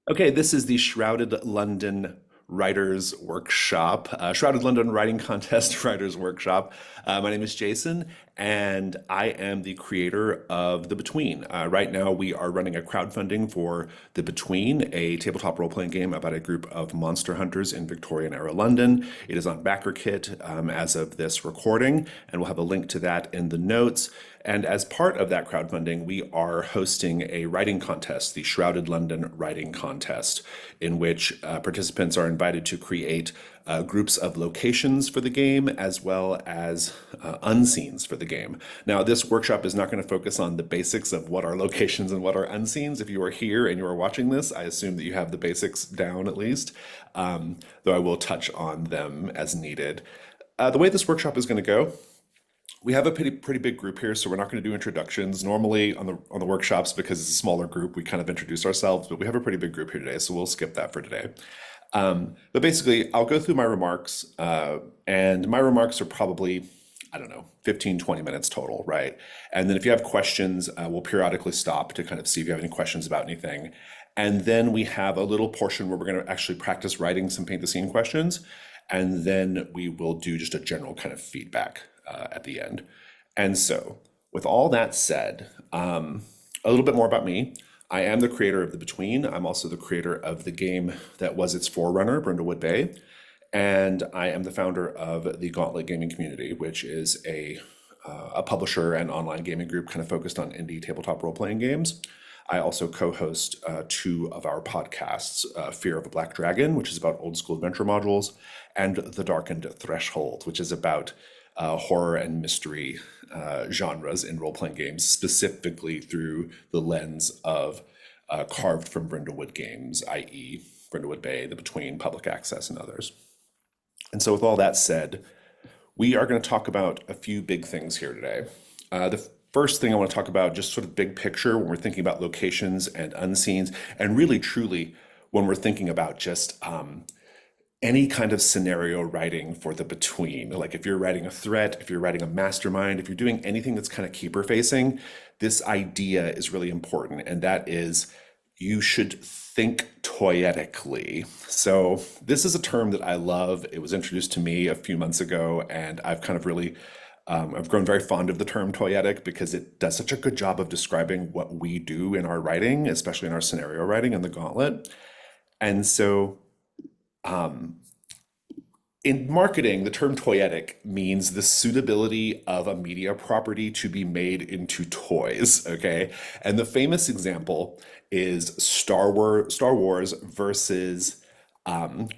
Okay, this is the Shrouded London Writers Workshop, Shrouded London Writing Contest Writers Workshop. My name is Jason, and I am the creator of The Between. Right now, we are running a crowdfunding for The Between, a tabletop role-playing game about a group of monster hunters in Victorian-era London. It is on BackerKit as of this recording, and we'll have a link to that in the notes. And as part of that crowdfunding, we are hosting a writing contest, the Shrouded London Writing Contest, in which participants are invited to create groups of locations for the game as well as unscenes for the game. Now, this workshop is not going to focus on the basics of what are locations and what are unscenes. If you are here and you are watching this, I assume that you have the basics down at least, though I will touch on them as needed. The way this workshop is going to go, we have a pretty big group here, so we're not going to do introductions. Normally on the workshops, because it's a smaller group, we kind of introduce ourselves, but we have a pretty big group here today, so we'll skip that for today. But basically, I'll go through my remarks, and my remarks are probably, I don't know, 15, 20 minutes total, right? And then if you have questions, we'll periodically stop to kind of see if you have any questions about anything. And then we have a little portion where we're going to actually practice writing some paint the scene questions. And then we will do just a general kind of feedback at the end. And so, with all that said, a little bit more about me. I am the creator of The Between. I'm also the creator of the game that was its forerunner, Brindlewood Bay. And I am the founder of the Gauntlet Gaming Community, which is a publisher and online gaming group kind of focused on indie tabletop role-playing games. I also co-host two of our podcasts, Fear of a Black Dragon, which is about old school adventure modules, and The Darkened Threshold, which is about horror and mystery genres in role-playing games, specifically through the lens of carved from Brindlewood games, i.e. Brindlewood Bay, The Between, Public Access, and others. And so with all that said, we are going to talk about a few big things here today. The first thing I want to talk about, just sort of big picture when we're thinking about locations and unscenes, and really truly when we're thinking about just any kind of scenario writing for The Between. Like if you're writing a threat, if you're writing a mastermind, if you're doing anything that's kind of keeper facing, this idea is really important. And that is, you should think toyetically. So this is a term that I love. It was introduced to me a few months ago, and I've kind of really I've grown very fond of the term toyetic because it does such a good job of describing what we do in our writing, especially in our scenario writing in the Gauntlet. And so in marketing, the term toyetic means the suitability of a media property to be made into toys, okay? And the famous example is Star Wars versus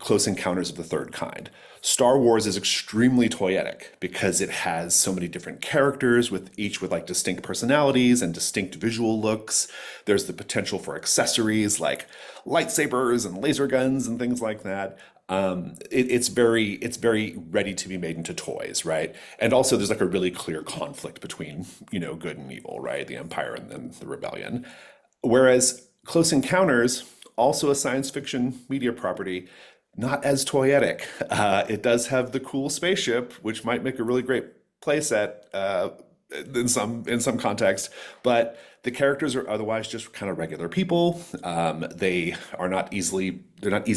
Close Encounters of the Third Kind. Star Wars is extremely toyetic because it has so many different characters with each with like distinct personalities and distinct visual looks. There's the potential for accessories like lightsabers and laser guns and things like that. It's very ready to be made into toys, right? And also there's like a really clear conflict between, good and evil, right? The Empire and the Rebellion. Whereas Close Encounters, also a science fiction media property, not as toyetic. It does have the cool spaceship, which might make a really great playset in some context, but the characters are otherwise just kind of regular people. They're not easy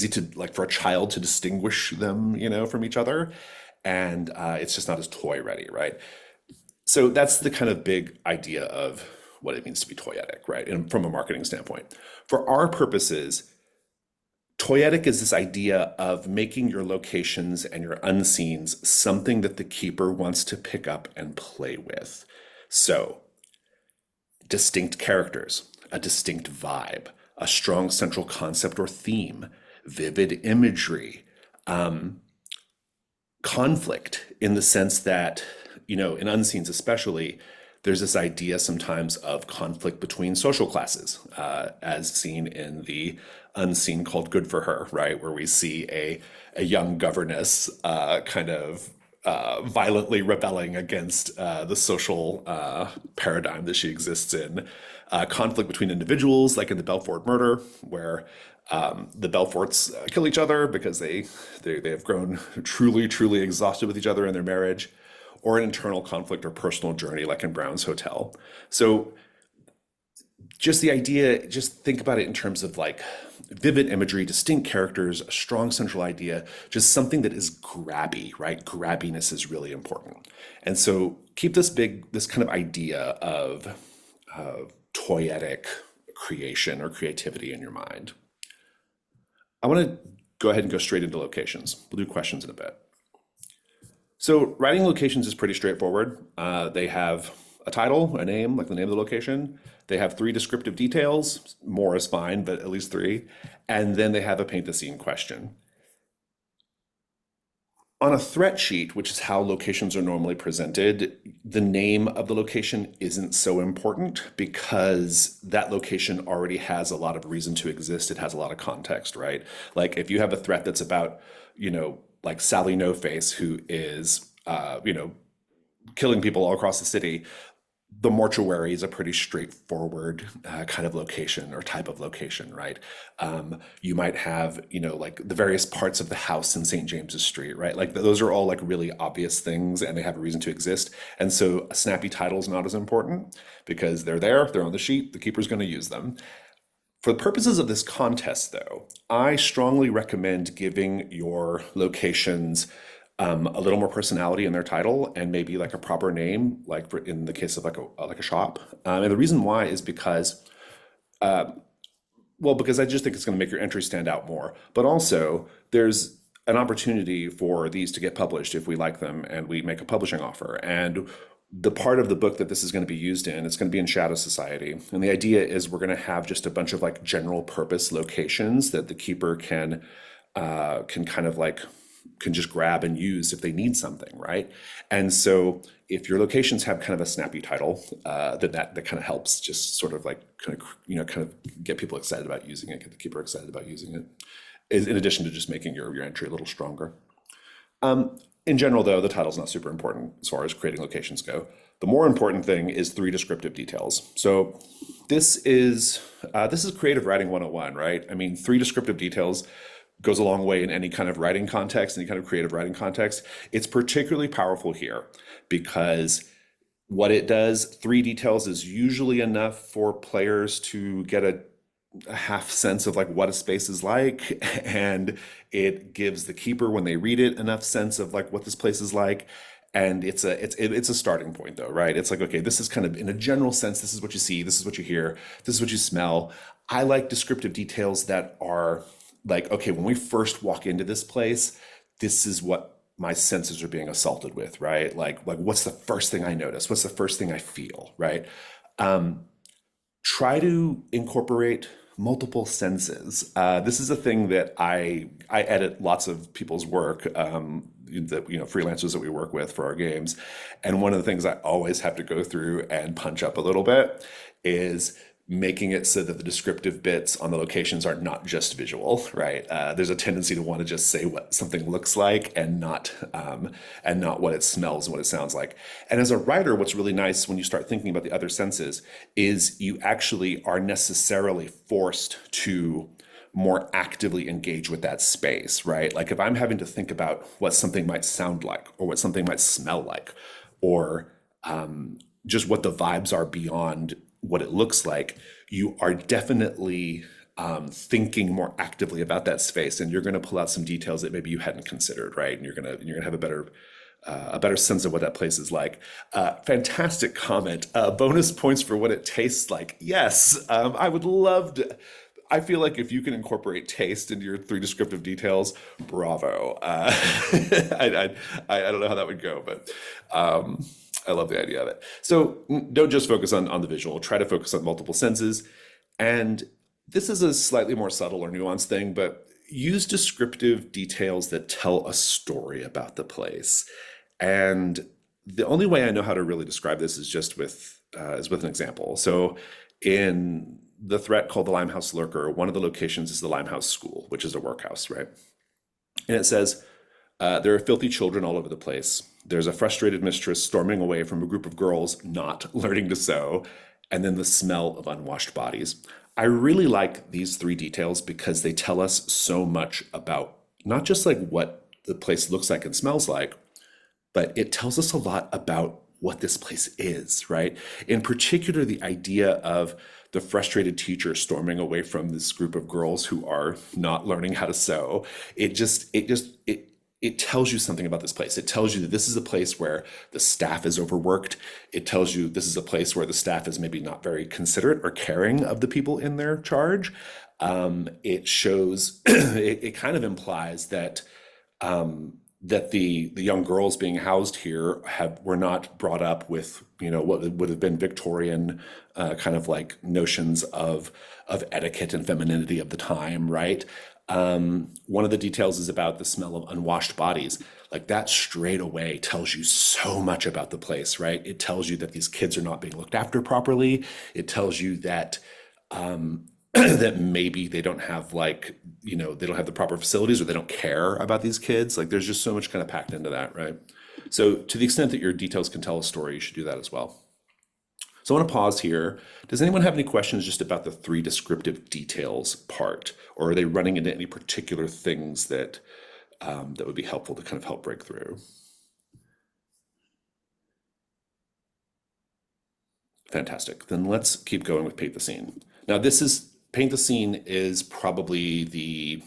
to like for a child to distinguish them, from each other, and it's just not as toy ready, right? So that's the kind of big idea of what it means to be toyetic, right? And from a marketing standpoint, for our purposes, toyetic is this idea of making your locations and your unscenes something that the keeper wants to pick up and play with. So, distinct characters, a distinct vibe, a strong central concept or theme, vivid imagery, conflict in the sense that, in unscenes especially, there's this idea sometimes of conflict between social classes, as seen in the unseen called Good for Her, right? Where we see a young governess kind of violently rebelling against the social paradigm that she exists in. Conflict between individuals, like in the Belfort murder, where the Belforts kill each other because they have grown truly exhausted with each other in their marriage, or an internal conflict or personal journey, like in Brown's Hotel. So just the idea, just think about it in terms of like vivid imagery, distinct characters, a strong central idea, just something that is grabby, right? Grabbiness is really important. And so keep this kind of idea of toyetic creation or creativity in your mind. I want to go ahead and go straight into locations. We'll do questions in a bit. So writing locations is pretty straightforward. They have a title, a name, like the name of the location. They have three descriptive details. More is fine, but at least three. And then they have a paint the scene question. On a threat sheet, which is how locations are normally presented, the name of the location isn't so important because that location already has a lot of reason to exist. It has a lot of context, right? Like if you have a threat that's about, like Sally No Face, who is, killing people all across the city, the mortuary is a pretty straightforward kind of location or type of location, right? You might have, like the various parts of the house in St. James's Street, right? Like those are all like really obvious things and they have a reason to exist. And so a snappy title is not as important because they're there, they're on the sheet, the keeper's going to use them. For the purposes of this contest, though, I strongly recommend giving your locations a little more personality in their title and maybe like a proper name, like in the case of like a shop. And the reason why is because, because I just think it's going to make your entry stand out more. But also, there's an opportunity for these to get published if we like them and we make a publishing offer. And the part of the book that this is going to be used in, it's going to be in Shadow Society. And the idea is we're going to have just a bunch of like general purpose locations that the keeper can kind of like can just grab and use if they need something, right? And so if your locations have kind of a snappy title, that kind of helps just sort of like kind of get people excited about using it, get the keeper excited about using it, in addition to just making your entry a little stronger. In general, though, the title's not super important as far as creating locations go. The more important thing is three descriptive details. So this is creative writing 101, right? I mean, three descriptive details goes a long way in any kind of writing context, any kind of creative writing context. It's particularly powerful here because what it does, three details is usually enough for players to get a half sense of like what a space is like, and it gives the keeper, when they read it, enough sense of like what this place is like. And it's a starting point though, right? It's like, okay, this is kind of in a general sense, this is what you see, this is what you hear, this is what you smell. I like descriptive details that are like, okay, when we first walk into this place, this is what my senses are being assaulted with, right? Like what's the first thing I notice? What's the first thing I feel, right? Try to incorporate multiple senses. This is a thing that I edit lots of people's work, freelancers that we work with for our games. And one of the things I always have to go through and punch up a little bit is making it so that the descriptive bits on the locations are not just visual, right? There's a tendency to want to just say what something looks like and not what it smells and what it sounds like. And as a writer, what's really nice when you start thinking about the other senses is you actually are necessarily forced to more actively engage with that space, right? Like if I'm having to think about what something might sound like or what something might smell like, or just what the vibes are beyond what it looks like, you are definitely thinking more actively about that space, and you're going to pull out some details that maybe you hadn't considered, right? And you're gonna have a better sense of what that place is like. Fantastic comment. Bonus points for what it tastes like. Yes, I would love to. I feel like if you can incorporate taste into your three descriptive details, bravo. I don't know how that would go, but I love the idea of it. So don't just focus on the visual, try to focus on multiple senses. And this is a slightly more subtle or nuanced thing, but use descriptive details that tell a story about the place. And the only way I know how to really describe this is just with an example. So in the threat called the Limehouse Lurker, one of the locations is the Limehouse School, which is a workhouse, right? And it says, there are filthy children all over the place. There's a frustrated mistress storming away from a group of girls not learning to sew, and then the smell of unwashed bodies. I really like these three details because they tell us so much about not just like what the place looks like and smells like, but it tells us a lot about what this place is, right? In particular, the idea of the frustrated teacher storming away from this group of girls who are not learning how to sew. It tells you something about this place. It tells you that this is a place where the staff is overworked. It tells you this is a place where the staff is maybe not very considerate or caring of the people in their charge. It shows, it kind of implies that that the young girls being housed here were not brought up with what would have been Victorian kind of like notions of etiquette and femininity of the time, right? One of the details is about the smell of unwashed bodies. Like that straight away tells you so much about the place, right? It tells you that these kids are not being looked after properly. It tells you that that maybe they don't have they don't have the proper facilities or they don't care about these kids. Like there's just so much kind of packed into that, right? So to the extent that your details can tell a story, you should do that as well. So I want to pause here. Does anyone have any questions just about the 3 descriptive details part, or are they running into any particular things that that would be helpful to kind of help break through? Fantastic. Then let's keep going with paint the scene. Now paint the scene is probably the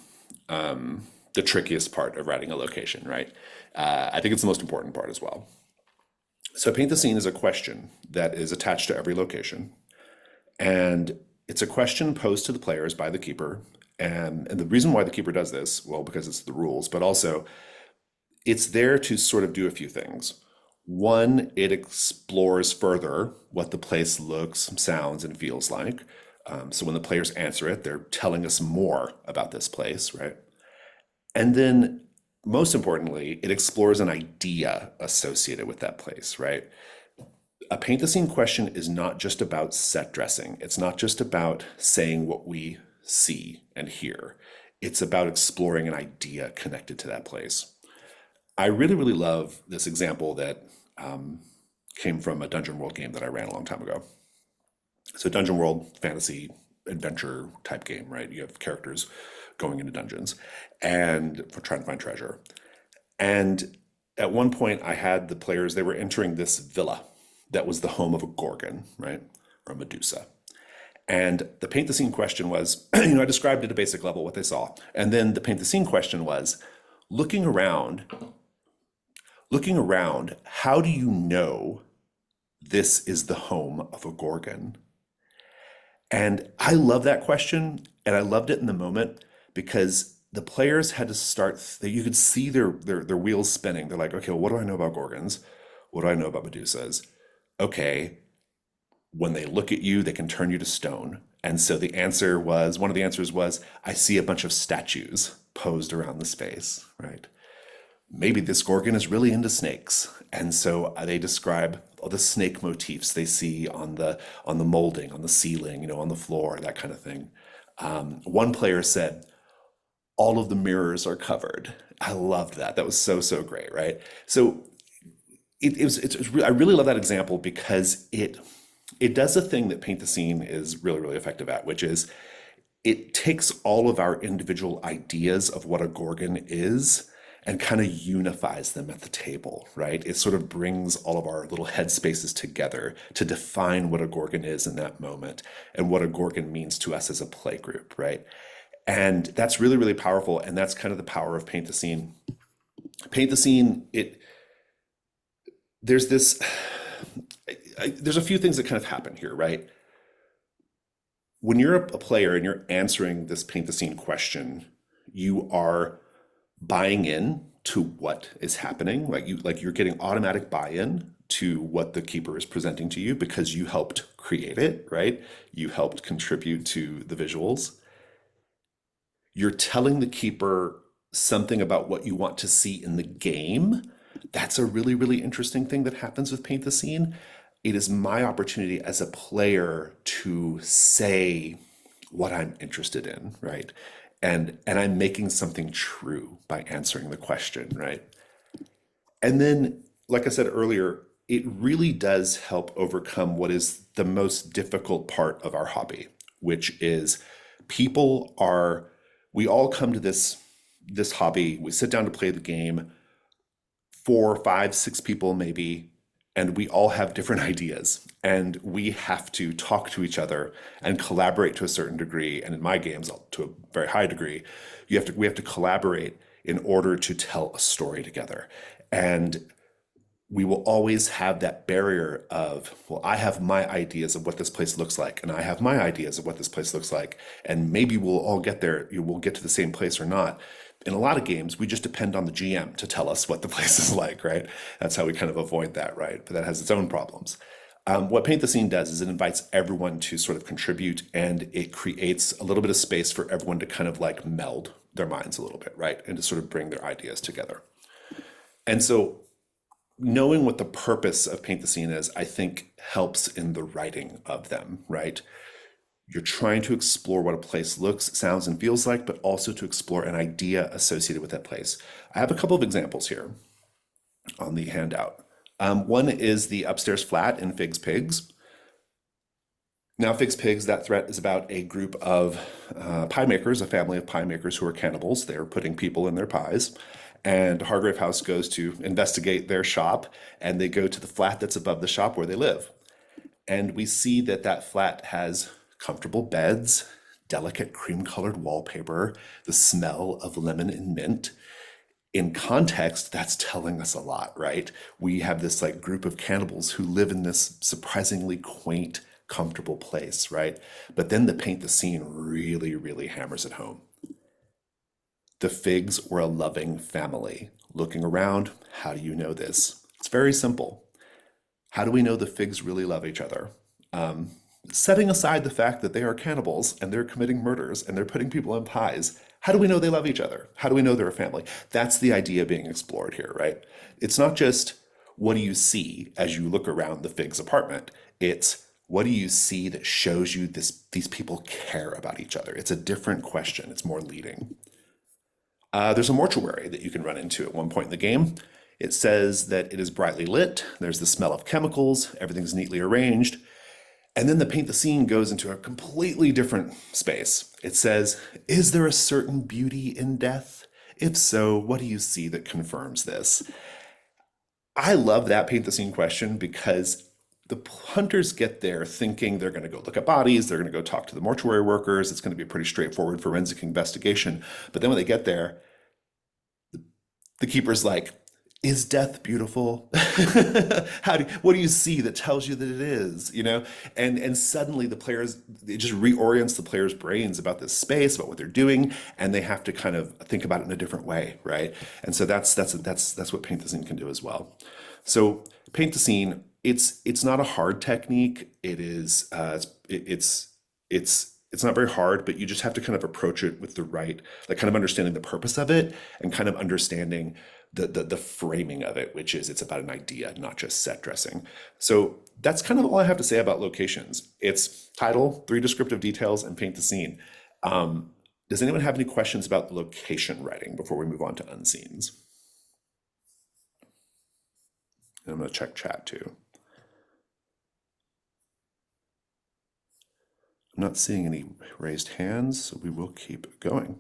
trickiest part of writing a location, right? I think it's the most important part as well. So paint the scene is a question that is attached to every location. And it's a question posed to the players by the keeper. And the reason why the keeper does this, well, because it's the rules, but also it's there to sort of do a few things. One, it explores further what the place looks, sounds, and feels like. So when the players answer it, they're telling us more about this place, right? And then most importantly, it explores an idea associated with that place, right? A paint the scene question is not just about set dressing. It's not just about saying what we see and hear. It's about exploring an idea connected to that place. I really, really love this example that came from a Dungeon World game that I ran a long time ago. So Dungeon World, fantasy, adventure type game, right? You have characters going into dungeons and for trying to find treasure. And at one point I had the players, they were entering this villa that was the home of a gorgon, right? Or a Medusa. And the paint the scene question was, I described at a basic level what they saw. And then the paint the scene question was, looking around, how do you know this is the home of a gorgon? And I love that question, and I loved it in the moment because the players had to start, you could see their wheels spinning. They're like, okay, well, what do I know about gorgons? What do I know about Medusas? Okay, when they look at you, they can turn you to stone. And so one of the answers was, I see a bunch of statues posed around the space, right? Maybe this gorgon is really into snakes. And so they describe all the snake motifs they see on the molding, on the ceiling, on the floor, that kind of thing. One player said, all of the mirrors are covered. I loved that. That was so, so great, right? So I really love that example because it does a thing that Paint the Scene is really, really effective at, which is it takes all of our individual ideas of what a gorgon is and kind of unifies them at the table, right? It sort of brings all of our little headspaces together to define what a gorgon is in that moment and what a gorgon means to us as a play group, right? And that's really, really powerful. And that's kind of the power of Paint the Scene. Paint the Scene, there's this, there's a few things that kind of happen here, right? When you're a player and you're answering this Paint the Scene question, you are buying in to what is happening. You're getting automatic buy-in to what the keeper is presenting to you because you helped create it, right? You helped contribute to the visuals. You're telling the keeper something about what you want to see in the game. That's a really, really interesting thing that happens with Paint the Scene. It is my opportunity as a player to say what I'm interested in, right? And I'm making something true by answering the question, right? And then, like I said earlier, it really does help overcome what is the most difficult part of our hobby, which is we all come to this hobby, we sit down to play the game, 4, 5, 6 people maybe, and we all have different ideas, and we have to talk to each other and collaborate to a certain degree. And in my games, to a very high degree, we have to collaborate in order to tell a story together. And we will always have that barrier of, well, I have my ideas of what this place looks like, and I have my ideas of what this place looks like, and maybe we'll all get there, you will get to the same place or not. In a lot of games, we just depend on the GM to tell us what the place is like, right? That's how we kind of avoid that, right? But that has its own problems. What Paint the Scene does is it invites everyone to sort of contribute, and it creates a little bit of space for everyone to kind of like meld their minds a little bit, right? And to sort of bring their ideas together. And so knowing what the purpose of Paint the Scene is, I think helps in the writing of them, right? You're trying to explore what a place looks, sounds, and feels like, but also to explore an idea associated with that place. I have a couple of examples here on the handout. One is the upstairs flat in Fig's Pigs. Now, Fig's Pigs, that threat is about a group of pie makers, a family of pie makers who are cannibals. They're putting people in their pies. And Hargrave House goes to investigate their shop, and they go to the flat that's above the shop where they live. And we see that that flat has comfortable beds, delicate cream-colored wallpaper, the smell of lemon and mint. In context, that's telling us a lot, right? We have this like group of cannibals who live in this surprisingly quaint, comfortable place, right? But then the Paint the Scene really, really hammers it home. The Figs were a loving family. Looking around, how do you know this? It's very simple. How do we know the Figs really love each other? Setting aside the fact that they are cannibals and they're committing murders and they're putting people in pies, how do we know they love each other? How do we know they're a family? That's the idea being explored here, right? It's not just what do you see as you look around the Figs apartment. It's what do you see that shows you these people care about each other? It's a different question. It's more leading. There's a mortuary that you can run into at one point in the game. It says that it is brightly lit. There's the smell of chemicals. Everything's neatly arranged. And then the Paint the Scene goes into a completely different space. It says, is there a certain beauty in death? If so, what do you see that confirms this? I love that Paint the Scene question because the hunters get there thinking they're going to go look at bodies, they're going to go talk to the mortuary workers, it's going to be a pretty straightforward forensic investigation. But then when they get there, the keeper's like, is death beautiful? What do you see that tells you that it is? You know, and suddenly the players, it just reorients the players' brains about this space, about what they're doing, and they have to kind of think about it in a different way, right? And so that's what Paint the Scene can do as well. So Paint the Scene, it's not a hard technique. It is it's not very hard, but you just have to kind of approach it with the right, like kind of understanding the purpose of it and kind of understanding the framing of it, which is it's about an idea, not just set dressing. So that's kind of all I have to say about locations. It's title, 3 descriptive details, and Paint the Scene. Does anyone have any questions about location writing before we move on to unseens? And I'm going to check chat too. I'm not seeing any raised hands, so we will keep going.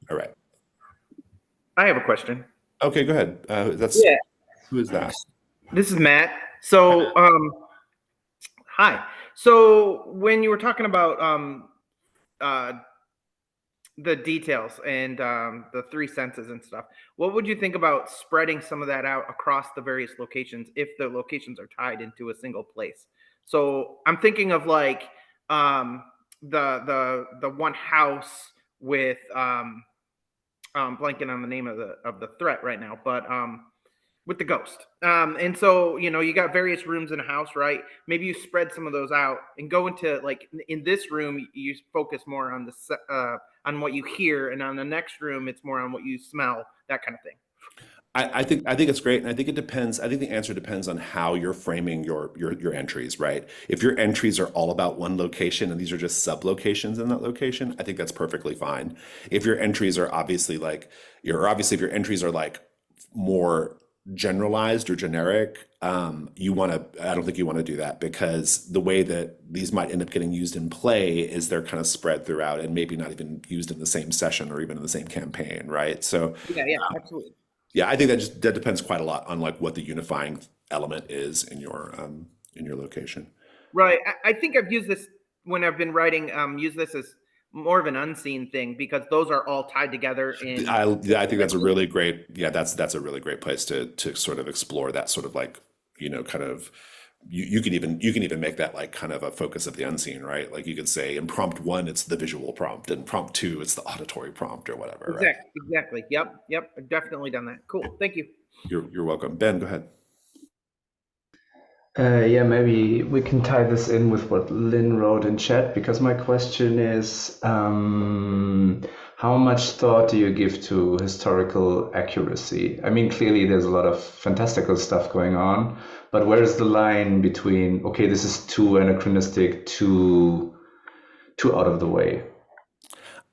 All right. I have a question. Okay, go ahead. Yeah, Who is that? this is Matt. So, hi. So when you were talking about uh, the details and the 3 senses and stuff, what would you think about spreading some of that out across the various locations if the locations are tied into a single place? So I'm thinking of like the one house with blanking on the name of the threat right now, but with the ghost. And so, you know, you got various rooms in a house, right? Maybe you spread some of those out and go into like in this room, you focus more on on what you hear, and on the next room, it's more on what you smell, that kind of thing. I think it's great, and I think it depends. I think the answer depends on how you're framing your entries, right? If your entries are all about one location and these are just sub locations in that location, I think that's perfectly fine. If your entries are obviously like if your entries are like more generalized or generic, I don't think you want to do that because the way that these might end up getting used in play is they're kind of spread throughout and maybe not even used in the same session or even in the same campaign, right? So Yeah, yeah, absolutely. yeah, I think that depends quite a lot on like what the unifying element is in your location. Right. I think I've used this when I've been writing. Use this as more of an unseen thing because those are all tied together in. I think that's a really great, yeah, that's a really great place to sort of explore that sort of like, kind of, you can even make that like kind of a focus of the unseen, right? Like you could say in prompt one, it's the visual prompt, and prompt two, it's the auditory prompt or whatever, right? Exactly. Yep. I've definitely done that. Cool. Thank you. You're welcome. Ben, go ahead. Yeah, maybe we can tie this in with what Lynn wrote in chat because my question is how much thought do you give to historical accuracy? I mean, clearly there's a lot of fantastical stuff going on, but where's the line between, okay, this is too anachronistic, too out of the way?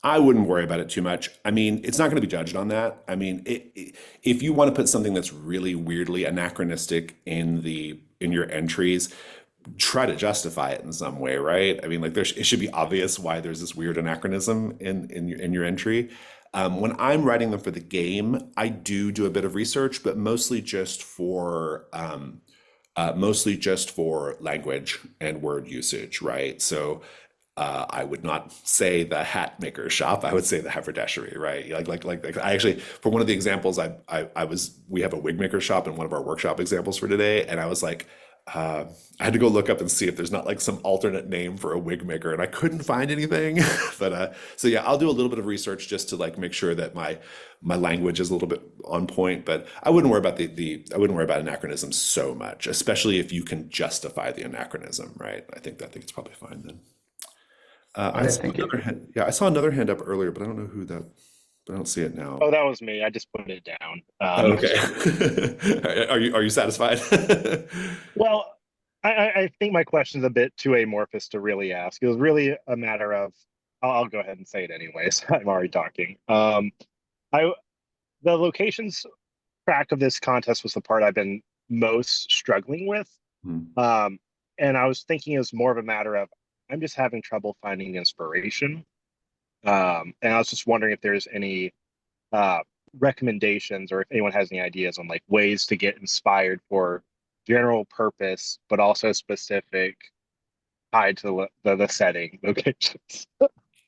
I wouldn't worry about it too much. I mean, it's not going to be judged on that. I mean, if you want to put something that's really weirdly anachronistic in your entries, try to justify it in some way, right? I mean, like it should be obvious why there's this weird anachronism in your entry. When I'm writing them for the game, I do a bit of research, but mostly just for language and word usage, right? So I would not say the hat maker shop. I would say the haberdashery, right? Like I actually, for one of the examples, we have a wig maker shop in one of our workshop examples for today. And I was like, I had to go look up and see if there's not like some alternate name for a wig maker, and I couldn't find anything. But so yeah, I'll do a little bit of research just to like make sure that my language is a little bit on point. But I wouldn't worry about I wouldn't worry about anachronism so much, especially if you can justify the anachronism, right? I think it's probably fine then. I Okay, saw thank you. another hand. Yeah, I saw another hand up earlier, but I don't know who that. But I don't see it now. Oh, that was me. I just put it down. Okay. Are you satisfied? Well, I think my question's a bit too amorphous to really ask. It was really a matter of, I'll go ahead and say it anyways. I'm already talking. I the locations track of this contest was the part I've been most struggling with. Hmm. And I was thinking it was more of a matter of I'm just having trouble finding inspiration. And I was just wondering if there's any uh, recommendations or if anyone has any ideas on like ways to get inspired for general purpose, but also specific tied to the setting locations.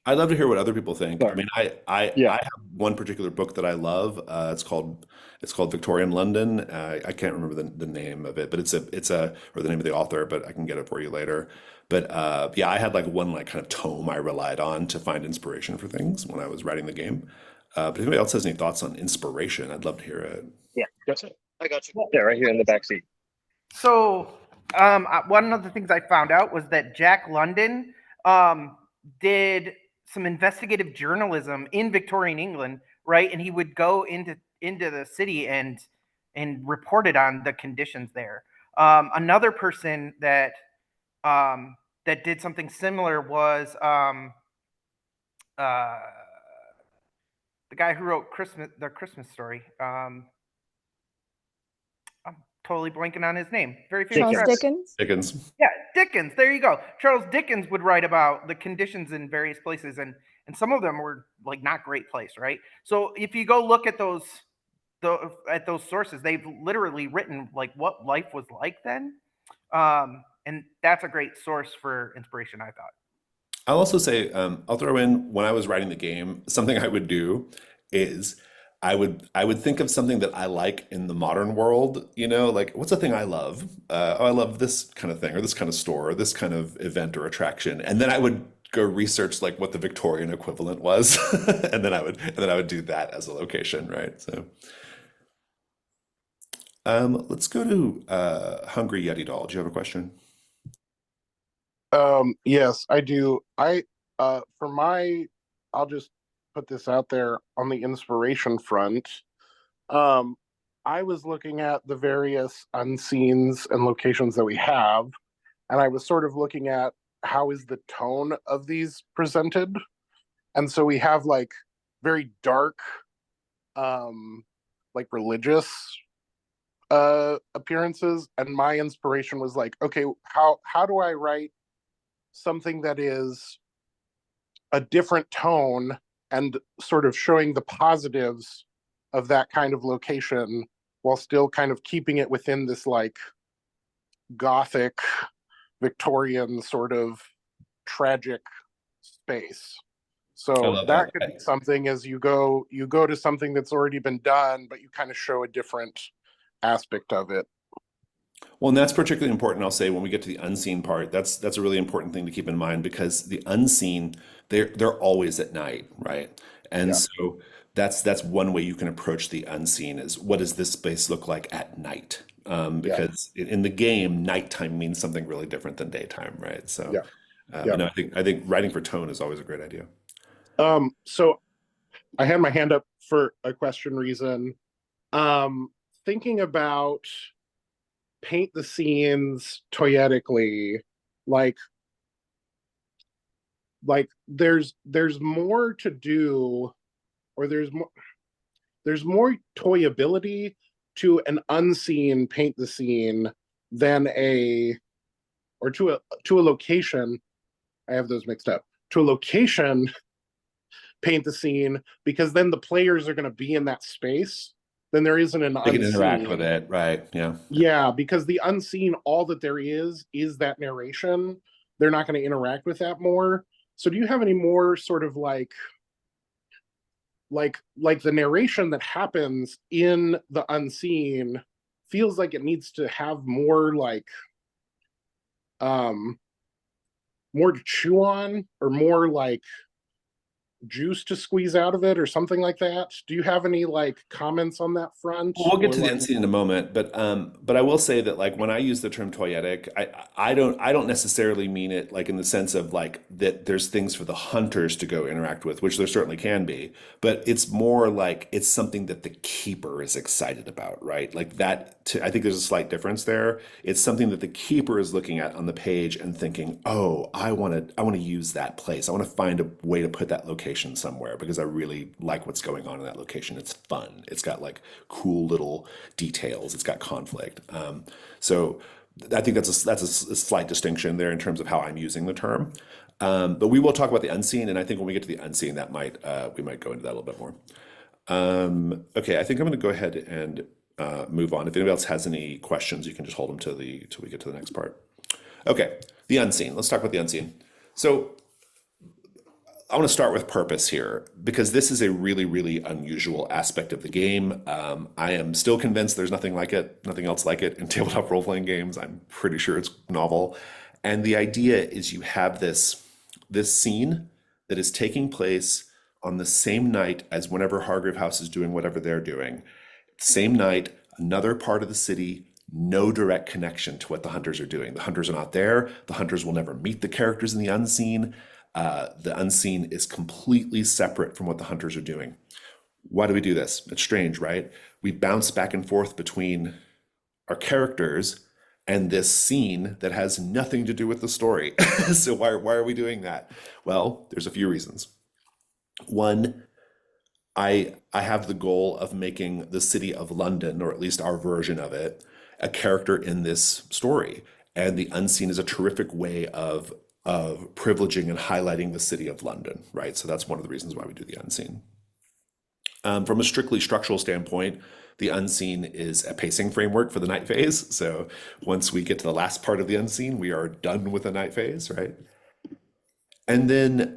I'd love to hear what other people think. I Sorry. mean, I Yeah. have one particular book that I love. It's called Victorian London. I can't remember the name of it, but it's a or the name of the author, but I can get it for you later. But yeah, I had like one like kind of tome I relied on to find inspiration for things when I was writing the game. But if anybody else has any thoughts on inspiration, I'd love to hear it. Yeah. That's it. I got you. Yeah, right here in the back seat. So, one of the things I found out was that Jack London did some investigative journalism in Victorian England, right? And he would go into the city and reported on the conditions there. Another person that did something similar was the guy who wrote the Christmas Story. I'm totally blanking on his name. Very famous Charles writer. Dickens. Dickens. Yeah, Dickens. There you go. Charles Dickens would write about the conditions in various places, and some of them were like not great place, right? So if you go look at those sources, they've literally written like what life was like then, and that's a great source for inspiration, I thought. I'll also say, I'll throw in when I was writing the game, something I would do is I would think of something that I like in the modern world, like what's a thing I love? Oh, I love this kind of thing, or this kind of store, or this kind of event or attraction, and then I would go research like what the Victorian equivalent was, and then I would do that as a location, right? So, let's go to Hungry Yeti Doll. Do you have a question? Yes, I do. I'll just put this out there on the inspiration front. I was looking at the various unseens and locations that we have, and I was sort of looking at how is the tone of these presented. And so we have like very dark, like religious appearances, and my inspiration was like, okay, how do I write something that is a different tone and sort of showing the positives of that kind of location while still kind of keeping it within this like Gothic, Victorian sort of tragic space. I So love that could that. be something as you go to something that's already been done, but you kind of show a different aspect of it. Well, and that's particularly important, I'll say, when we get to the unseen part. That's a really important thing to keep in mind because the unseen, they're always at night, right? And Yeah, so that's one way you can approach the unseen is what does this space look like at night? yeah, Because in the game, nighttime means something really different than daytime, right? So, yeah, yeah. no, I think writing for tone is always a great idea. So I had my hand up for a question reason. Um, Thinking about paint the scenes toyetically, like there's more to do, or there's more toyability to an unseen paint the scene than a or to a location. I have those mixed up. To a location paint the scene, because then the players are going to be in that space. Then there isn't an They can interact with unseen. it, right? Yeah. Yeah, because the unseen, all that there is that narration. They're not going to interact with that more. So do you have any more sort of like the narration that happens in the unseen feels like it needs to have more um more to chew on, or more like juice to squeeze out of it, or something like that? Do you have any like comments on that front, Well, we'll get or to the like? unseen in a moment, but I will say that like when I use the term toyetic, I don't necessarily mean it like in the sense of like that there's things for the hunters to go interact with, which there certainly can be, but it's more like it's something that the keeper is excited about, right? Like that. I think there's a slight difference there. It's something that the keeper is looking at on the page and thinking, oh, I want to use that place. I want to find a way to put that location somewhere because I really like what's going on in that location. It's fun. It's got like cool little details. It's got conflict. So I think that's a slight distinction there in terms of how I'm using the term. But we will talk about the unseen, and I think when we get to the unseen, that might we might go into that a little bit more. Okay, I think I'm going to go ahead and move on. If anybody else has any questions, you can just hold them till we get to the next part. Okay, the unseen. Let's talk about the unseen. So I want to start with purpose here because this is a really, really unusual aspect of the game. I am still convinced there's nothing like it, nothing else like it in tabletop role-playing games. I'm pretty sure it's novel. And the idea is you have this scene that is taking place on the same night as whenever Hargrave House is doing whatever they're doing. Same night, another part of the city, no direct connection to what the hunters are doing. The hunters are not there. The hunters will never meet the characters in the unseen. The unseen is completely separate from what the hunters are doing. Why do we do this? It's strange, right? We bounce back and forth between our characters and this scene that has nothing to do with the story. So why are we doing that? Well, there's a few reasons. One, I have the goal of making the city of London, or at least our version of it, a character in this story. And the unseen is a terrific way of privileging and highlighting the city of London, right? So that's one of the reasons why we do the unseen. From a strictly structural standpoint, the unseen is a pacing framework for the night phase. So once we get to the last part of the unseen, we are done with the night phase, right? And then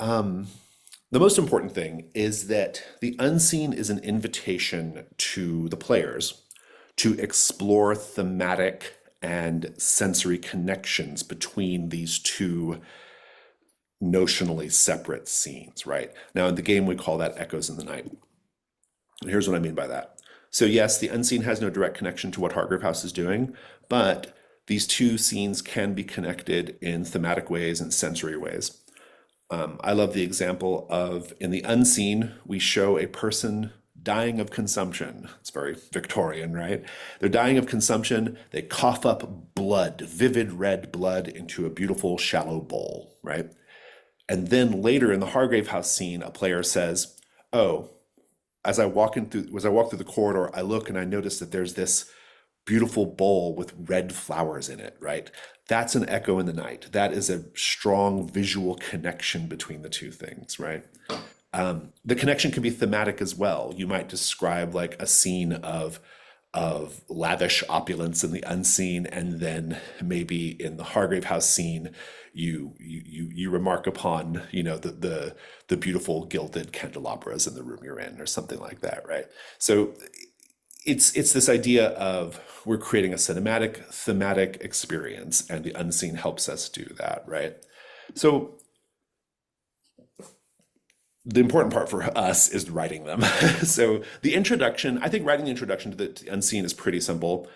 the most important thing is that the unseen is an invitation to the players to explore thematic and sensory connections between these two notionally separate scenes, right? Now, in the game, we call that echoes in the night. And here's what I mean by that. So, yes, the unseen has no direct connection to what Hargrave House is doing, but these two scenes can be connected in thematic ways and sensory ways. I love the example of in the unseen, we show a person dying of consumption. It's very Victorian, right? They're dying of consumption. They cough up blood, vivid red blood, into a beautiful shallow bowl, right? And then later in the Hargrave House scene, a player says, "Oh, as I walk through the corridor, I look and I notice that there's this beautiful bowl with red flowers in it," right? That's an echo in the night. That is a strong visual connection between the two things, right? The connection can be thematic as well. You might describe like a scene of of lavish opulence in the unseen, and then maybe in the Hargrave house scene, you remark upon, you know, the beautiful gilded candelabras in the room you're in, or something like that, right? So it's this idea of we're creating a cinematic thematic experience, and the unseen helps us do that, right? So the important part for us is writing them. So the introduction, I think writing the introduction to the unseen is pretty simple.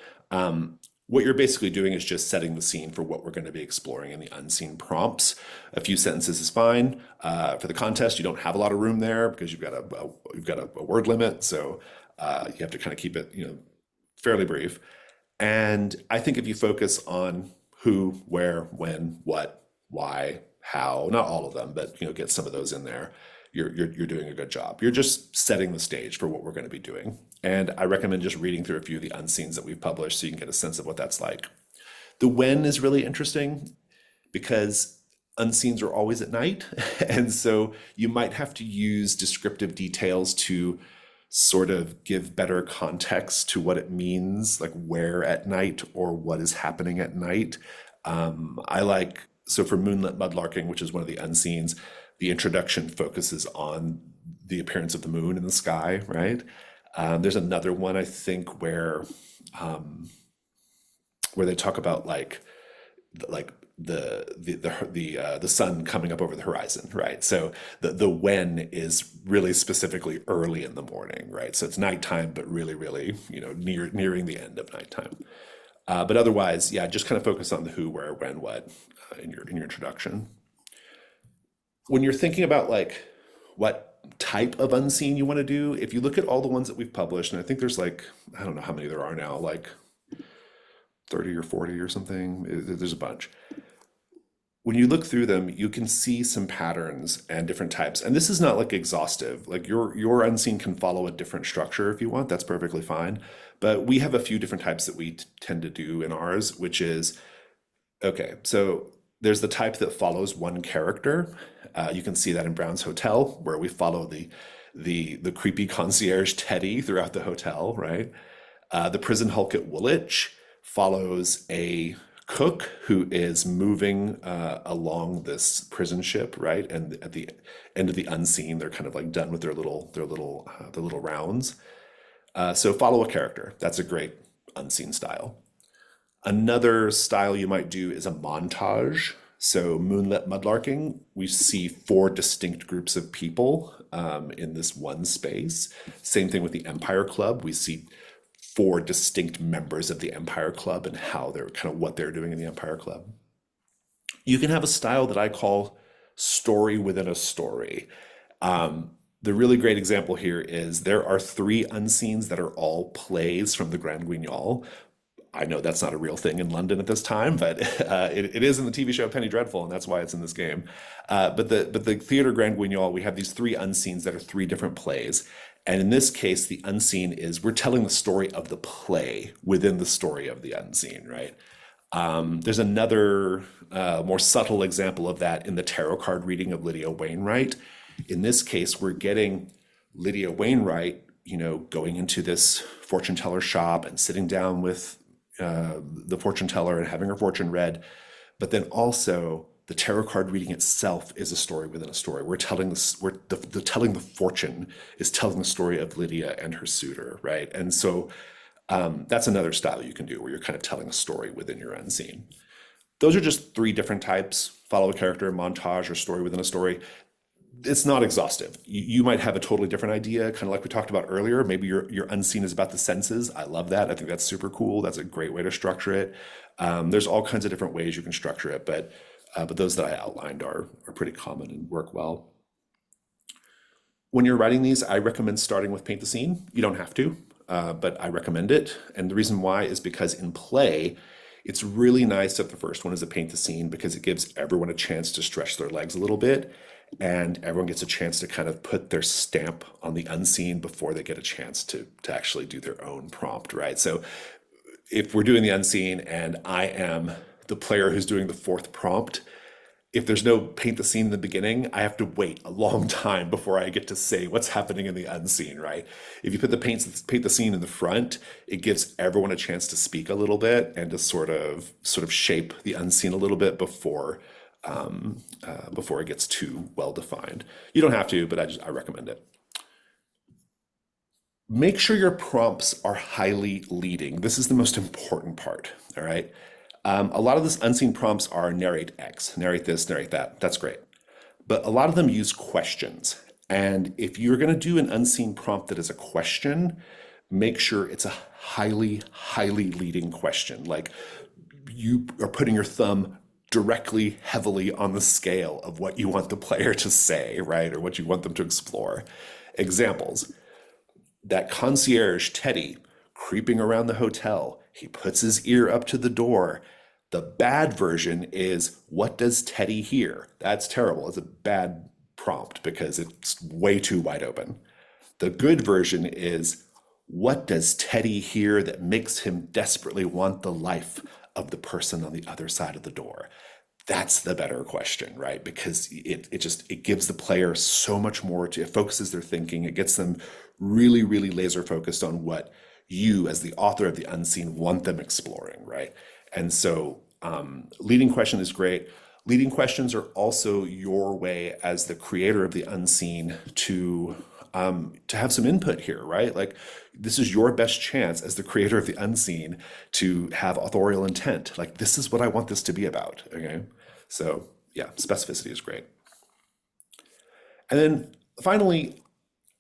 What you're basically doing is just setting the scene for what we're going to be exploring in the unseen prompts. A few sentences is fine. For the contest, you don't have a lot of room there because you've got a word limit, so you have to kind of keep it, you know, fairly brief. And I think if you focus on who, where, when, what, why, how, not all of them, but, you know, get some of those in there, you're doing a good job. You're just setting the stage for what we're going to be doing. And I recommend just reading through a few of the unseens that we've published so you can get a sense of what that's like. The when is really interesting because unseens are always at night. And so you might have to use descriptive details to sort of give better context to what it means, like where at night or what is happening at night. So for Moonlit Mudlarking, which is one of the unseens, the introduction focuses on the appearance of the moon in the sky, right? There's another one, I think, where they talk about like the sun coming up over the horizon, right? So the when is really specifically early in the morning, right? So it's nighttime, but really, really, you know, nearing the end of nighttime. But otherwise, yeah, just kind of focus on the who, where, when, what in your introduction. When you're thinking about like what type of unseen you want to do, if you look at all the ones that we've published, and I think there's like, I don't know how many there are now, like 30 or 40 or something, there's a bunch. When you look through them, you can see some patterns and different types. And this is not like exhaustive. Like your unseen can follow a different structure if you want, that's perfectly fine. But we have a few different types that we tend to do in ours, which is, okay, so there's the type that follows one character. You can see that in Brown's Hotel, where we follow the creepy concierge Teddy throughout the hotel, right? The prison hulk at Woolwich follows a cook who is moving along this prison ship, right? And at the end of the unseen, they're kind of like done with their little rounds. So follow a character. That's a great unseen style. Another style you might do is a montage. So Moonlit Mudlarking, we see 4 distinct groups of people in this one space. Same thing with the Empire Club. We see 4 distinct members of the Empire Club and how they're kind of what they're doing in the Empire Club. You can have a style that I call story within a story. The really great example here is there are 3 unseens that are all plays from the Grand Guignol. I know that's not a real thing in London at this time, but it is in the TV show Penny Dreadful, and that's why it's in this game. But the Theatre Grand Guignol, we have these 3 unseens that are 3 different plays. And in this case, the unseen is we're telling the story of the play within the story of the unseen, right? There's another more subtle example of that in the tarot card reading of Lydia Wainwright. In this case, we're getting Lydia Wainwright, you know, going into this fortune teller shop and sitting down with the fortune teller and having her fortune read. But then also the tarot card reading itself is a story within a story. We're telling this, telling the fortune is telling the story of Lydia and her suitor, right? And so that's another style you can do where you're kind of telling a story within your unseen. Those are just 3 different types: follow a character, montage, or story within a story. It's not exhaustive. You might have a totally different idea, kind of like we talked about earlier. Maybe your unseen is about the senses. I love that. I think that's super cool. That's a great way to structure it. There's all kinds of different ways you can structure it, but those that I outlined are pretty common and work well. When you're writing these, I recommend starting with paint the scene. You don't have to, but I recommend it. And the reason why is because in play, it's really nice that the first one is a paint the scene because it gives everyone a chance to stretch their legs a little bit. And everyone gets a chance to kind of put their stamp on the unseen before they get a chance to actually do their own prompt, right? So if we're doing the unseen and I am the player who's doing the 4th prompt, if there's no paint the scene in the beginning, I have to wait a long time before I get to say what's happening in the unseen, right? If you put the paint the scene in the front, it gives everyone a chance to speak a little bit and to sort of shape the unseen a little bit before it gets too well defined. You don't have to, but I recommend it. Make sure your prompts are highly leading. This is the most important part, all right? A lot of this unseen prompts are narrate X, narrate this, narrate that. That's great. But a lot of them use questions. And if you're going to do an unseen prompt that is a question, make sure it's a highly, highly leading question. Like you are putting your thumb directly, heavily on the scale of what you want the player to say, right? Or what you want them to explore. Examples. That concierge, Teddy, creeping around the hotel. He puts his ear up to the door. The bad version is, what does Teddy hear? That's terrible. It's a bad prompt because it's way too wide open. The good version is, what does Teddy hear that makes him desperately want the life of the person on the other side of the door? That's the better question, right? Because it gives the player so much more it focuses their thinking. It gets them really, really laser focused on what you as the author of the unseen want them exploring, right? And so leading question is great. Leading questions are also your way as the creator of the unseen to have some input here, right? Like this is your best chance as the creator of the unseen to have authorial intent. Like this is what I want this to be about, okay? So yeah, specificity is great. And then finally,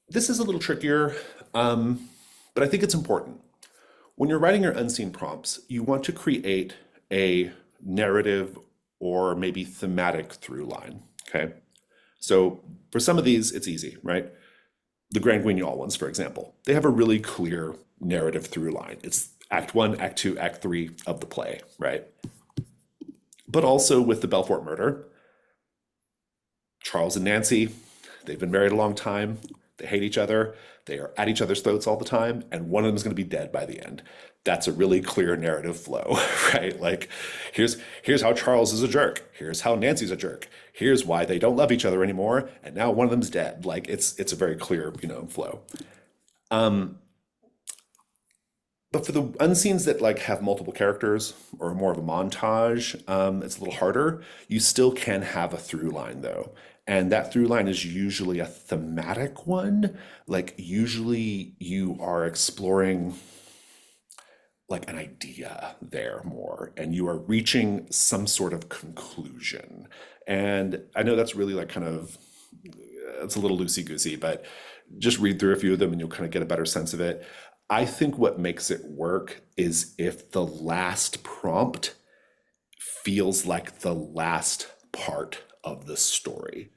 this is a little trickier, but I think it's important. When you're writing your unseen prompts, you want to create a narrative or maybe thematic through line, okay? So for some of these, it's easy, right? The Grand Guignol ones, for example, they have a really clear narrative through line. It's Act 1, Act 2, Act 3 of the play, right? But also with the Belfort murder, Charles and Nancy, they've been married a long time. They hate each other. They are at each other's throats all the time. And one of them is going to be dead by the end. That's a really clear narrative flow, right? Like, here's how Charles is a jerk. Here's how Nancy's a jerk. Here's why they don't love each other anymore. And now one of them's dead. Like, it's a very clear, flow. But for the unseens that like have multiple characters or more of a montage, it's a little harder. You still can have a through line though. And that through line is usually a thematic one. Like usually you are exploring like an idea there more, and you are reaching some sort of conclusion. And I know that's really like kind of, it's a little loosey-goosey, but just read through a few of them and you'll kind of get a better sense of it. I think what makes it work is if the last prompt feels like the last part of the story.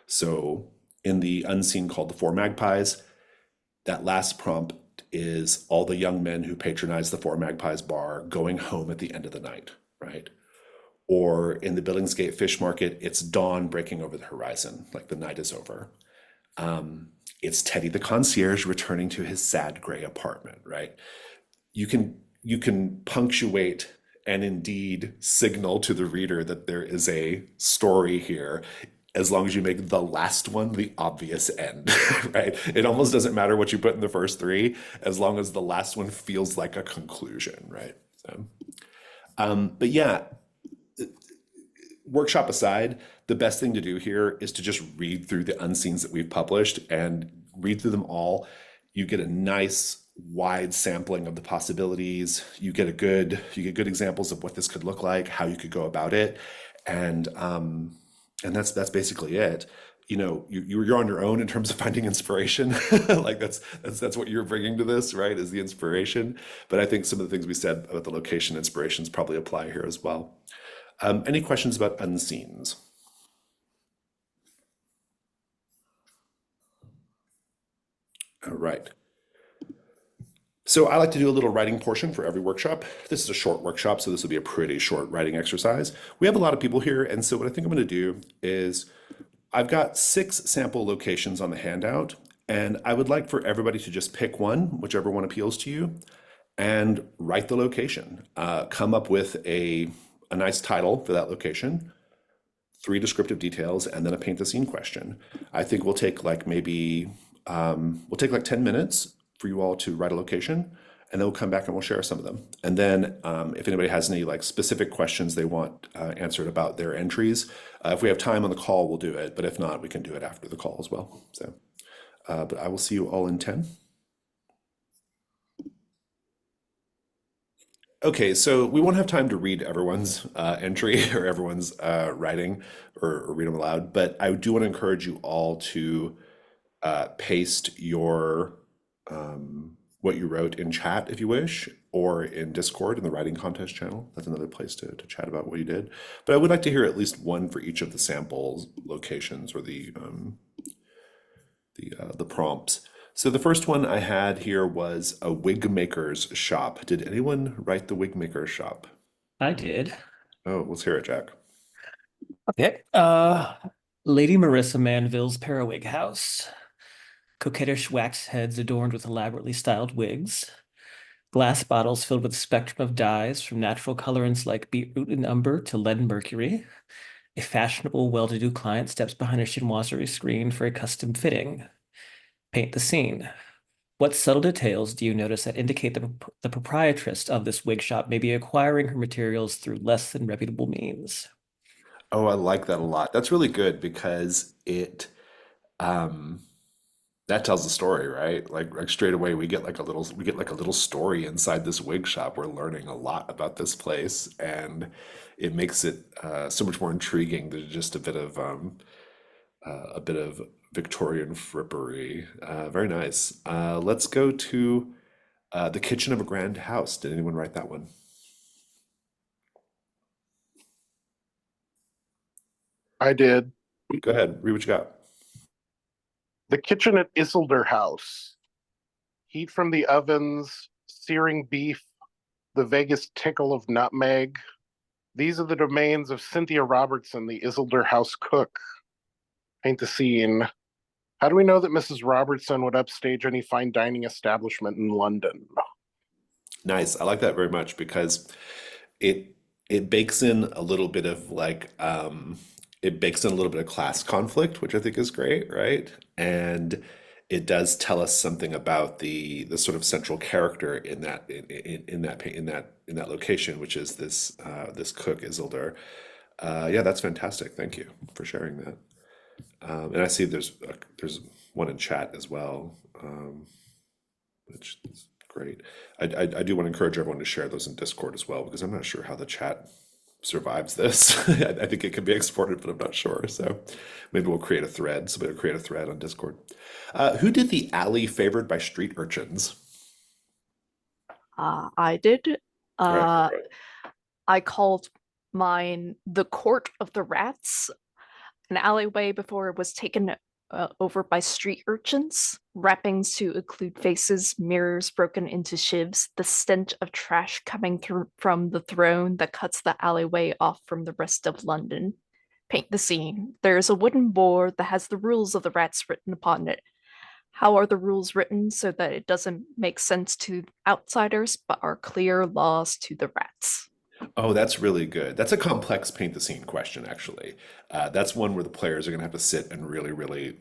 So in the unseen called The Four Magpies, that last prompt is all the young men who patronize the Four Magpies bar going home at the end of the night, right? Or in the Billingsgate Fish Market, it's dawn breaking over the horizon, like the night is over. It's Teddy the concierge returning to his sad gray apartment, right? You can punctuate and indeed signal to the reader that there is a story here, as long as you make the last one the obvious end, right? It almost doesn't matter what you put in the first three, as long as the last one feels like a conclusion, right? So, but yeah, workshop aside, the best thing to do here is to just read through the unseens that we've published and read through them all. You get a nice wide sampling of the possibilities. You get good examples of what this could look like, how you could go about it, and that's basically it. You're on your own in terms of finding inspiration. Like that's what you're bringing to this, right? Is the inspiration. But I think some of the things we said about the location inspirations probably apply here as well. Any questions about unseens? All right. So I like to do a little writing portion for every workshop. This is a short workshop, so this will be a pretty short writing exercise. We have a lot of people here, and so what I think I'm going to do is I've got 6 sample locations on the handout, and I would like for everybody to just pick one, whichever one appeals to you, and write the location. Come up with a nice title for that location. 3 descriptive details, and then a paint the scene question. I think we'll take like maybe we'll take like 10 minutes for you all to write a location, and then we'll come back and we'll share some of them. And then if anybody has any like specific questions they want answered about their entries, if we have time on the call, we'll do it. But if not, we can do it after the call as well. So, but I will see you all in 10. Okay, so we won't have time to read everyone's entry or everyone's writing or read them aloud, but I do want to encourage you all to paste your what you wrote in chat if you wish, or in Discord in the writing contest channel. That's another place to chat about what you did. But I would like to hear at least one for each of the samples locations or the prompts. So the first one I had here was a wig maker's shop. Did anyone write the wig maker's shop? I did. Oh, let's hear it, Jack. Okay. Lady Marissa Manville's Periwig House. Coquettish wax heads adorned with elaborately styled wigs. Glass bottles filled with a spectrum of dyes from natural colorants like beetroot and umber to lead and mercury. A fashionable, well-to-do client steps behind a chinoiserie screen for a custom fitting. Paint the scene. What subtle details do you notice that indicate the proprietress of this wig shop may be acquiring her materials through less than reputable means? Oh, I like that a lot. That's really good because it that tells the story, right? Like straight away we get like a little story inside this wig shop. We're learning a lot about this place, and it makes it so much more intriguing than just a bit of Victorian frippery. Very nice. Let's go to the kitchen of a grand house. Did anyone write that one? I did. Go ahead, read what you got. The kitchen at Isildur House. Heat from the ovens, searing beef, the Vegas tickle of nutmeg. These are the domains of Cynthia Robertson, the Isildur House cook. Paint the scene. How do we know that Mrs. Robertson would upstage any fine dining establishment in London? Nice. I like that very much because it bakes in a little bit of it bakes in a little bit of class conflict, which I think is great, right? And it does tell us something about the sort of central character in that location, which is this cook Isildur. Yeah, that's fantastic. Thank you for sharing that. And I see there's one in chat as well, which is great. I do want to encourage everyone to share those in Discord as well, because I'm not sure how the chat survives this. I think it can be exported, but I'm not sure. So maybe we'll create a thread. Somebody will create a thread on Discord. Who did the alley favored by street urchins? I did. Right. I called mine the Court of the Rats, an alleyway before it was taken over by street urchins. Wrappings to occlude faces, mirrors broken into shivs, the stench of trash coming through from the throne that cuts the alleyway off from the rest of London. Paint the scene. There is a wooden board that has the rules of the rats written upon it. How are the rules written so that it doesn't make sense to outsiders, but are clear laws to the rats? Oh, that's really good. That's a complex paint the scene question, actually. That's one where the players are going to have to sit and really, really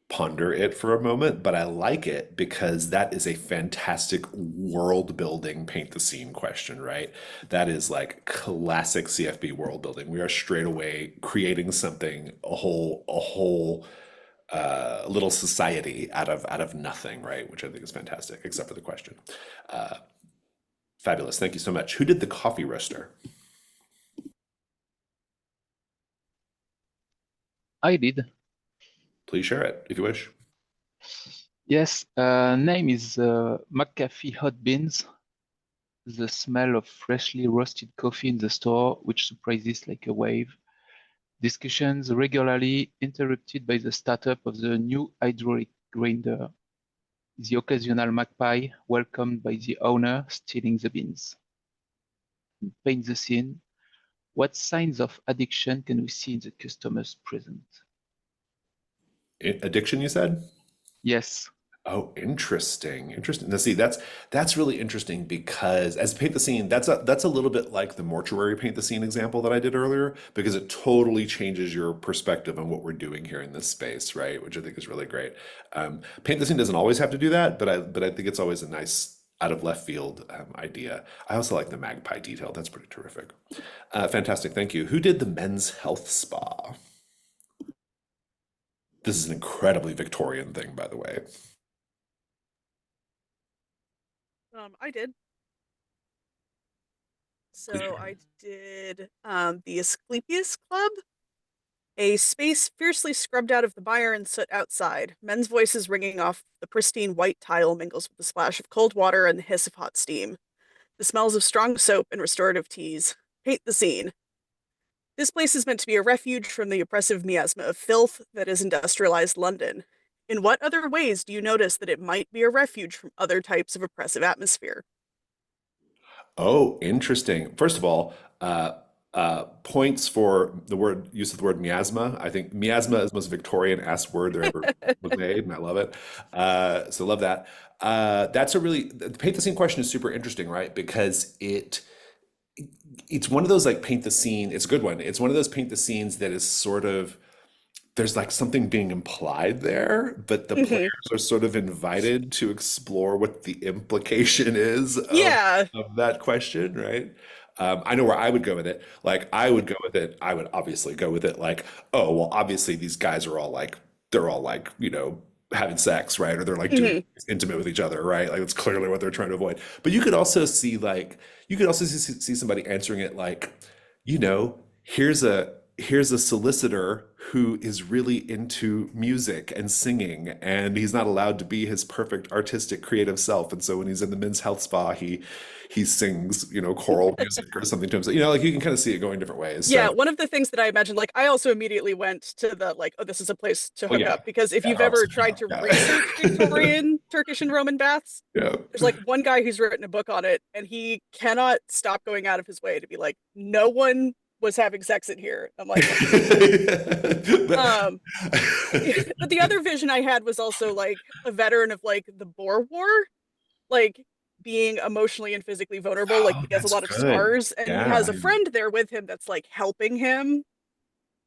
ponder it for a moment. But I like it because that is a fantastic world building paint the scene question, right? That is like classic CFB world building. We are straight away creating something, a whole little society out of nothing, right? Which I think is fantastic, except for the question. Fabulous. Thank you so much. Who did the coffee roaster? I did. Please share it if you wish. Yes, name is McAfee Hot Beans. The smell of freshly roasted coffee in the store, which surprises like a wave. Discussions regularly interrupted by the startup of the new hydraulic grinder. The occasional magpie welcomed by the owner stealing the beans. Paint the scene. What signs of addiction can we see in the customers present? Addiction, you said? Yes. Oh, interesting. Interesting. Now, see, that's really interesting because as paint the scene, that's a little bit like the mortuary paint the scene example that I did earlier, because it totally changes your perspective on what we're doing here in this space, right? Which I think is really great. Paint the scene doesn't always have to do that, but I think it's always a nice out of left field idea. I also like the magpie detail. That's pretty terrific. Fantastic. Thank you. Who did the men's health spa? This is an incredibly Victorian thing, by the way. I did. So I did the Asclepius Club, a space fiercely scrubbed out of the mire and soot outside. Men's voices ringing off the pristine white tile mingles with the splash of cold water and the hiss of hot steam. The smells of strong soap and restorative teas. Paint the scene. This place is meant to be a refuge from the oppressive miasma of filth that is industrialized London. In what other ways do you notice that it might be a refuge from other types of oppressive atmosphere? Oh, interesting. First of all, points for the word use of the word miasma. I think miasma is the most Victorian ass word there ever was made, and I love it. So love that. That's a really the paint the scene question is super interesting, right? Because it's one of those like paint the scene. It's a good one. It's one of those paint the scenes that is sort of there's like something being implied there, but the Mhm. players are sort of invited to explore what the implication is Yeah. of that question, right? I know where I would go with it. Like, I would go with it, I would obviously go with it like, oh, well, obviously these guys are all like, they're all like, having sex, right? Or they're like doing Mhm. intimate with each other, right? Like, it's clearly what they're trying to avoid. But you could also see, like, you could also see somebody answering it like, here's a solicitor who is really into music and singing, and he's not allowed to be his perfect artistic creative self, and so when he's in the men's health spa he sings choral music or something to himself. Like you can kind of see it going different ways. Yeah, So one of the things that I imagined, like, I also immediately went to the, like, oh, this is a place to oh hook yeah, up. Because if yeah, you've oh, ever absolutely. tried to Yeah. research Victorian Turkish and Roman baths, Yeah. there's like one guy who's written a book on it, and he cannot stop going out of his way to be like, no one was having sex in here. I'm like, um, but the other vision I had was also like a veteran of like the Boer War, like being emotionally and physically vulnerable. Like Oh, he has a that's lot of good. scars, and he has Yeah. a friend there with him that's like helping him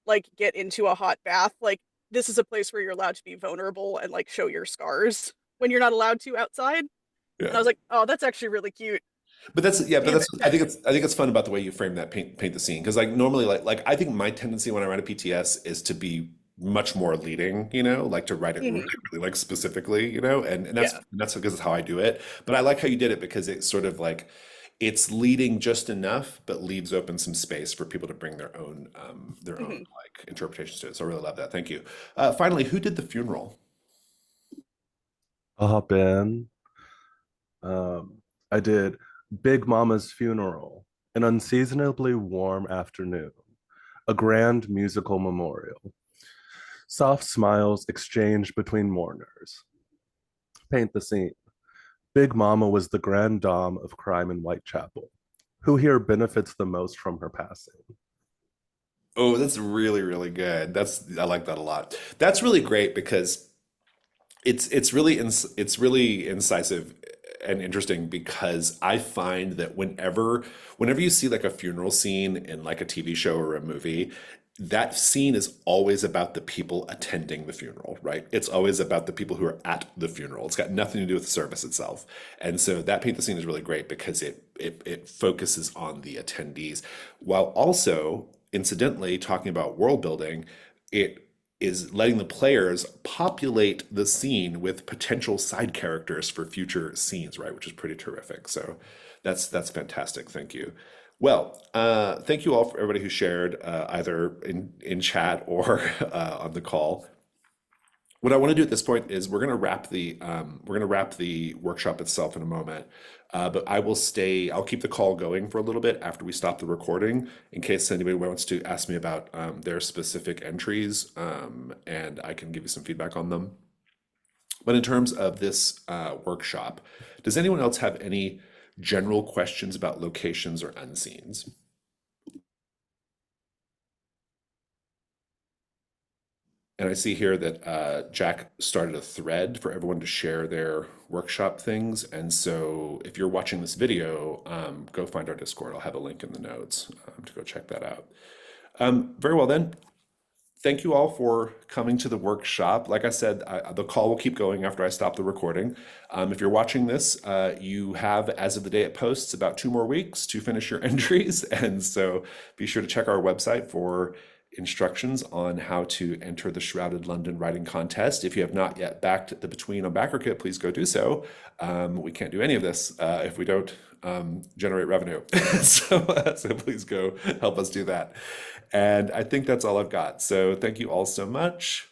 like get into a hot bath. Like this is a place where you're allowed to be vulnerable and like show your scars when you're not allowed to outside. And I Yeah. was like, oh, that's actually really cute. But that's yeah, but Damn that's it. I think it's fun about the way you frame that paint the scene, because like normally like I think my tendency when I write a PTS is to be much more leading, like to write it really, Mhm. really like specifically, and Yeah. that's because of how I do it. But I like how you did it because it's sort of like it's leading just enough, but leaves open some space for people to bring their own Mhm. like interpretations to it. So I really love that. Thank you. Finally, who did the funeral? I'll hop in. I did Big Mama's Funeral, an unseasonably warm afternoon, a grand musical memorial. Soft smiles exchanged between mourners. Paint the scene. Big Mama was the grand dame of crime in Whitechapel. Who here benefits the most from her passing? Oh, that's really, really good. I like that a lot. That's really great because it's really incisive and interesting, because I find that whenever you see like a funeral scene in like a TV show or a movie, that scene is always about the people attending the funeral, right? It's always about the people who are at the funeral. It's got nothing to do with the service itself. And so that paint the scene is really great because it focuses on the attendees while also incidentally talking about world building. It is letting the players populate the scene with potential side characters for future scenes, right? Which is pretty terrific. So that's fantastic. Thank you. Well, thank you all for everybody who shared either in chat or on the call. What I want to do at this point is we're going to wrap the workshop itself in a moment. But I'll keep the call going for a little bit after we stop the recording in case anybody wants to ask me about their specific entries, and I can give you some feedback on them. But in terms of this workshop, does anyone else have any general questions about locations or unscenes? And I see here that Jack started a thread for everyone to share their workshop things. And so if you're watching this video, go find our Discord. I'll have a link in the notes to go check that out. Very well then. Thank you all for coming to the workshop. Like I said, the call will keep going after I stop the recording. If you're watching this, you have, as of the day it posts, about 2 more weeks to finish your entries. And so be sure to check our website for instructions on how to enter the Shrouded London Writing Contest. If you have not yet backed the Between on BackerKit, please go do so. We can't do any of this if we don't generate revenue. So please go help us do that. And I think that's all I've got. So thank you all so much.